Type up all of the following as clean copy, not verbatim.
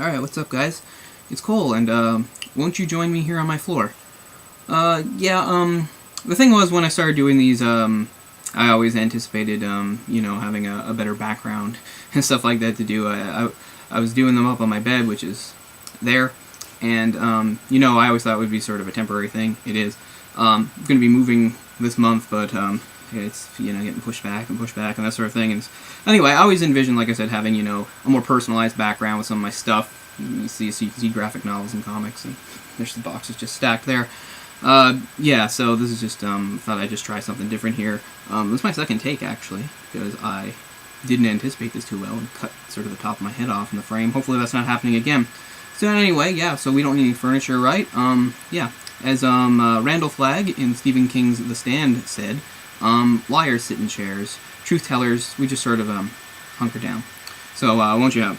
Alright, what's up guys? It's Cole, and won't you join me here on my floor? The thing was, when I started doing these, I always anticipated, having a better background and stuff like that to do. I was doing them up on my bed, which is there, and, I always thought it would be sort of a temporary thing. It is. I'm going to be moving this month, but, it's, getting pushed back and that sort of thing. And anyway, I always envisioned, like I said, having, a more personalized background with some of my stuff. You see graphic novels and comics, and there's the boxes just stacked there. So this is just, thought I'd just try something different here. This is my second take, actually, because I didn't anticipate this too well and cut sort of the top of my head off in the frame. Hopefully that's not happening again. So anyway, so we don't need any furniture, right? As Randall Flagg in Stephen King's The Stand said, liars sit in chairs, truth tellers, we just sort of hunker down. So won't you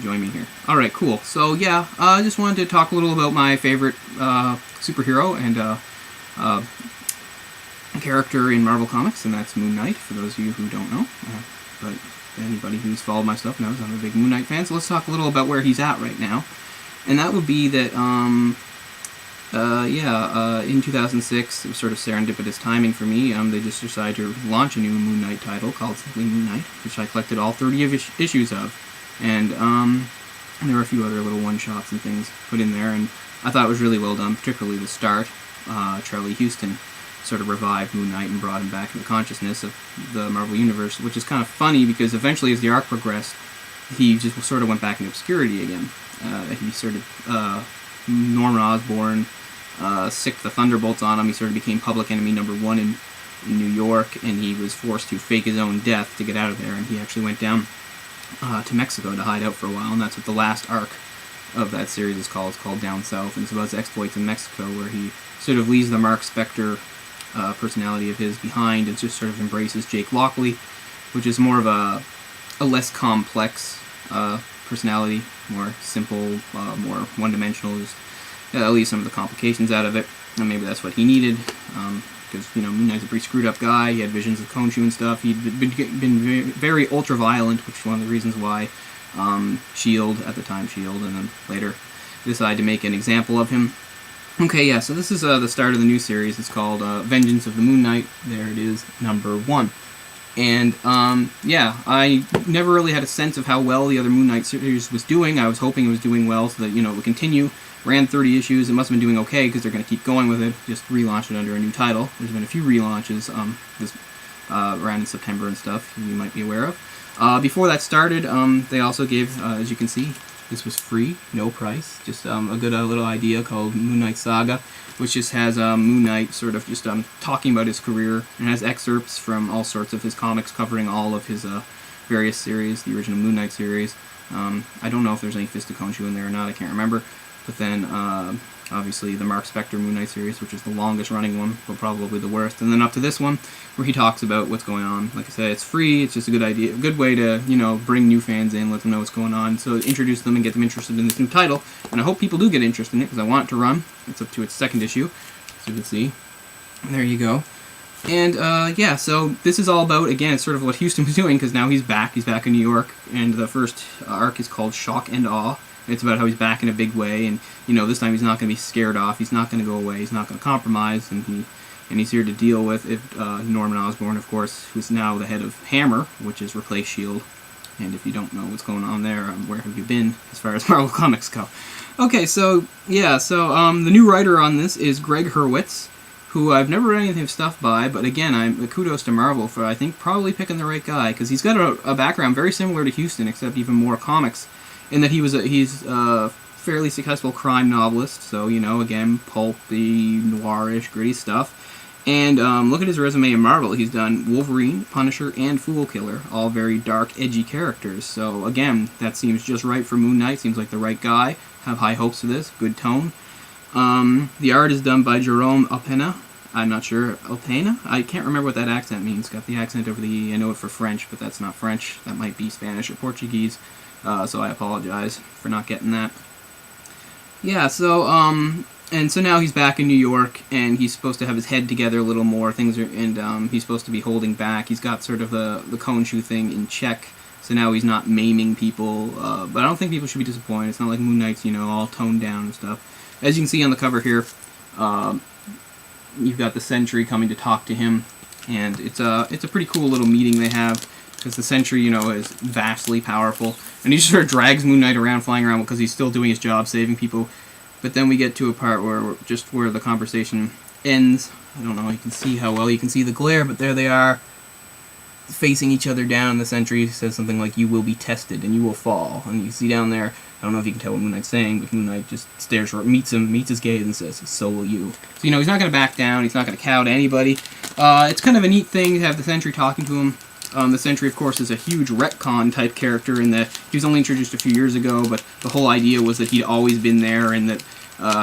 join me here? Alright, cool. So I just wanted to talk a little about my favorite superhero and character in Marvel Comics, and that's Moon Knight, for those of you who don't know. But anybody who's followed my stuff knows I'm a big Moon Knight fan, so let's talk a little about where he's at right now. And that would be that, in 2006, it was sort of serendipitous timing for me. They just decided to launch a new Moon Knight title called simply Moon Knight, which I collected all 30 issues of. And there were a few other little one-shots and things put in there, and I thought it was really well done, particularly the start. Charlie Houston sort of revived Moon Knight and brought him back into consciousness of the Marvel Universe, which is kind of funny because eventually as the arc progressed, he just sort of went back into obscurity again. He sort of, Norman Osborn sicked the Thunderbolts on him. He sort of became public enemy #1 in New York, and he was forced to fake his own death to get out of there, and he actually went down to Mexico to hide out for a while, and that's what the last arc of that series is called. It's called Down South, and it's about his exploits in Mexico, where he sort of leaves the Mark Spector personality of his behind and just sort of embraces Jake Lockley, which is more of a less complex personality, more simple, more one-dimensional, just at least some of the complications out of it, and maybe that's what he needed, because, Moon Knight's a pretty screwed up guy. He had visions of Khonshu and stuff. He'd been very ultra-violent, which is one of the reasons why S.H.I.E.L.D., at the time S.H.I.E.L.D., and then later decided to make an example of him. Okay, so this is the start of the new series. It's called Vengeance of the Moon Knight. There it is, #1. And, I never really had a sense of how well the other Moon Knight series was doing. I was hoping it was doing well so that, it would continue. Ran 30 issues. It must have been doing okay because they're going to keep going with it. Just relaunched it under a new title. There's been a few relaunches around in September and stuff you might be aware of. Before that started, they also gave, as you can see, this was free, no price. Just a good little idea called Moon Knight Saga, which just has Moon Knight sort of just talking about his career, and has excerpts from all sorts of his comics covering all of his various series, the original Moon Knight series. I don't know if there's any Fist of Khonshu in there or not, I can't remember. But then, obviously, the Mark Spector Moon Knight series, which is the longest-running one, but probably the worst. And then up to this one, where he talks about what's going on. Like I said, it's free. It's just a good idea, a good way to, bring new fans in, let them know what's going on. So introduce them and get them interested in this new title. And I hope people do get interested in it, because I want it to run. It's up to its second issue, as you can see. There you go. And, so this is all about, again, it's sort of what Houston was doing, because now he's back. He's back in New York, and the first arc is called Shock and Awe. It's about how he's back in a big way, and, this time he's not going to be scared off, he's not going to go away, he's not going to compromise, and he's here to deal with Norman Osborn, of course, who's now the head of Hammer, which has replaced S.H.I.E.L.D., and if you don't know what's going on there, where have you been, as far as Marvel Comics go? Okay, the new writer on this is Greg Hurwitz, who I've never read anything of stuff by, but again, kudos to Marvel for, I think, probably picking the right guy, because he's got a background very similar to Houston, except even more comics, in that he's a fairly successful crime novelist, so, again, pulpy, noirish, gritty stuff. And look at his resume in Marvel. He's done Wolverine, Punisher, and Fool Killer, all very dark, edgy characters. So, again, that seems just right for Moon Knight. Seems like the right guy. Have high hopes for this. Good tone. The art is done by Jerome Alpena. I'm not sure. Alpena? I can't remember what that accent means. Got the accent over the E. I know it for French, but that's not French. That might be Spanish or Portuguese. So I apologize for not getting that. And so now he's back in New York, and he's supposed to have his head together a little more. He's supposed to be holding back. He's got sort of the Khonshu thing in check, So now he's not maiming people, but I don't think people should be disappointed. It's not like Moon Knight's, all toned down and stuff. As you can see on the cover here, you've got the Sentry coming to talk to him, and it's a pretty cool little meeting they have, because the Sentry, is vastly powerful, and he just sort of drags Moon Knight around, flying around, because he's still doing his job, saving people. But then we get to a part where the conversation ends. I don't know if you can see how well you can see the glare, but there they are, facing each other down. The Sentry says something like, "You will be tested and you will fall." And you see down there, I don't know if you can tell what Moon Knight's saying, but Moon Knight just stares, meets his gaze, and says, "So will you." So he's not going to back down. He's not going to cow to anybody. It's kind of a neat thing to have the Sentry talking to him. The Sentry, of course, is a huge retcon type character in that he was only introduced a few years ago, but the whole idea was that he'd always been there, and that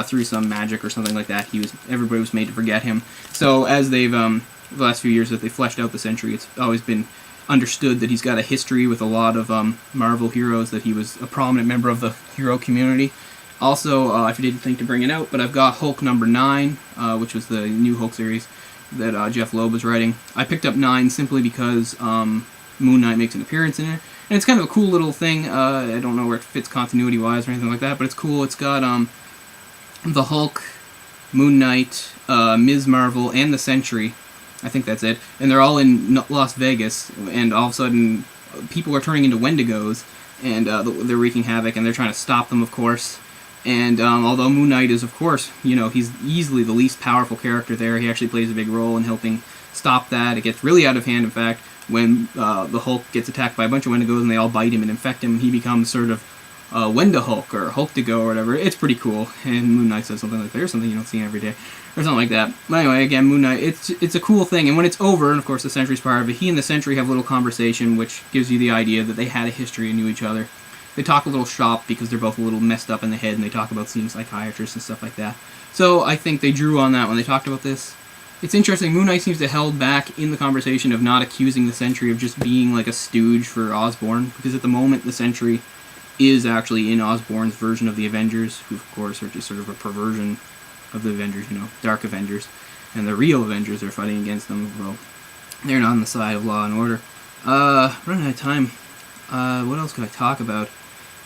through some magic or something like that, everybody was made to forget him. So as they've the last few years that they fleshed out the Sentry, it's always been understood that he's got a history with a lot of Marvel heroes, that he was a prominent member of the hero community. Also, I didn't think to bring it out, but I've got Hulk number 9, which was the new Hulk series that Jeff Loeb was writing. I picked up 9 simply because Moon Knight makes an appearance in it, and it's kind of a cool little thing. I don't know where it fits continuity-wise or anything like that, but it's cool. It's got the Hulk, Moon Knight, Ms. Marvel, and the Sentry. I think that's it. And they're all in Las Vegas, and all of a sudden people are turning into Wendigos, and they're wreaking havoc, and they're trying to stop them, of course. And although Moon Knight is, of course, he's easily the least powerful character there, he actually plays a big role in helping stop that. It gets really out of hand, in fact, when the Hulk gets attacked by a bunch of Wendigos, and they all bite him and infect him. He becomes sort of Wenda-Hulk, or Hulk-to-Go, or whatever. It's pretty cool. And Moon Knight says something like, "There's something you don't see every day," or something like that. But anyway, again, Moon Knight, it's a cool thing. And when it's over, and of course the Sentry's part of it, he and the Sentry have a little conversation, which gives you the idea that they had a history and knew each other. They talk a little shop because they're both a little messed up in the head, and they talk about seeing psychiatrists and stuff like that. So I think they drew on that when they talked about this. It's interesting, Moon Knight seems to held back in the conversation of not accusing the Sentry of just being like a stooge for Osborn, because at the moment the Sentry is actually in Osborn's version of the Avengers, who of course are just sort of a perversion of the Avengers, Dark Avengers. And the real Avengers are fighting against them. Well, they're not on the side of law and order. Running out of time. What else could I talk about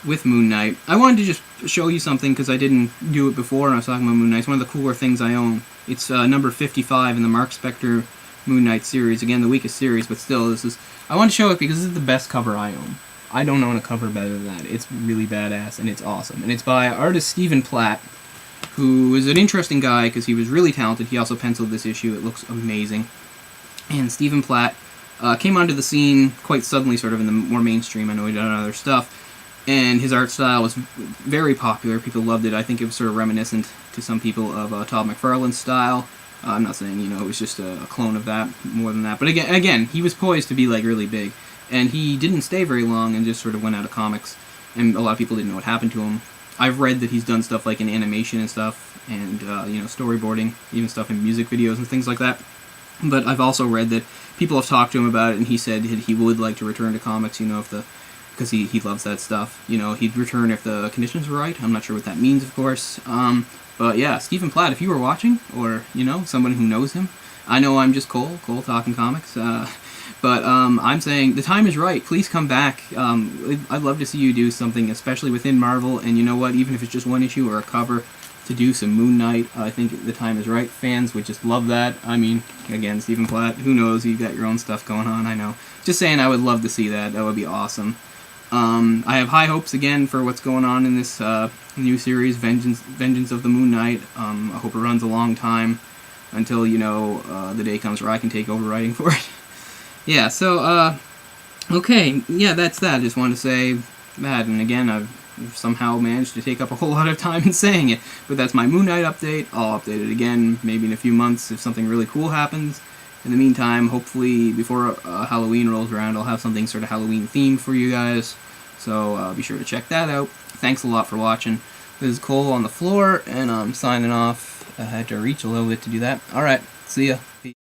with Moon Knight? I wanted to just show you something, because I didn't do it before, and I was talking about Moon Knight. It's one of the cooler things I own. It's number 55 in the Mark Spector Moon Knight series. Again, the weakest series, but still, I want to show it because this is the best cover I own. I don't own a cover better than that. It's really badass, and it's awesome. And it's by artist Stephen Platt, who is an interesting guy because he was really talented. He also penciled this issue. It looks amazing. And Stephen Platt came onto the scene quite suddenly, sort of in the more mainstream. I know he'd done other stuff. And his art style was very popular. People loved it. I think it was sort of reminiscent to some people of Todd McFarlane's style. I'm not saying, it was just a clone of that, more than that. But again, he was poised to be, really big. And he didn't stay very long and just sort of went out of comics. And a lot of people didn't know what happened to him. I've read that he's done stuff like in animation and stuff, and, storyboarding, even stuff in music videos and things like that. But I've also read that people have talked to him about it, and he said he would like to return to comics, because he loves that stuff. He'd return if the conditions were right. I'm not sure what that means, of course. But yeah, Stephen Platt, if you were watching, or, someone who knows him, I know I'm just Cole talking comics, but I'm saying the time is right. Please come back. I'd love to see you do something, especially within Marvel, and you know what, even if it's just one issue or a cover, to do some Moon Knight, I think the time is right. Fans would just love that. I mean, again, Stephen Platt, who knows, you got your own stuff going on, I know. Just saying, I would love to see that. That would be awesome. I have high hopes again for what's going on in this new series, Vengeance of the Moon Knight. I hope it runs a long time until, the day comes where I can take over writing for it. Yeah, so, okay, yeah, that's that. I just wanted to say that, and again, I've somehow managed to take up a whole lot of time in saying it, but that's my Moon Knight update. I'll update it again, maybe in a few months if something really cool happens. In the meantime, hopefully, before Halloween rolls around, I'll have something sort of Halloween-themed for you guys, so be sure to check that out. Thanks a lot for watching. This is Cole on the floor, and I'm signing off. I had to reach a little bit to do that. Alright, see ya.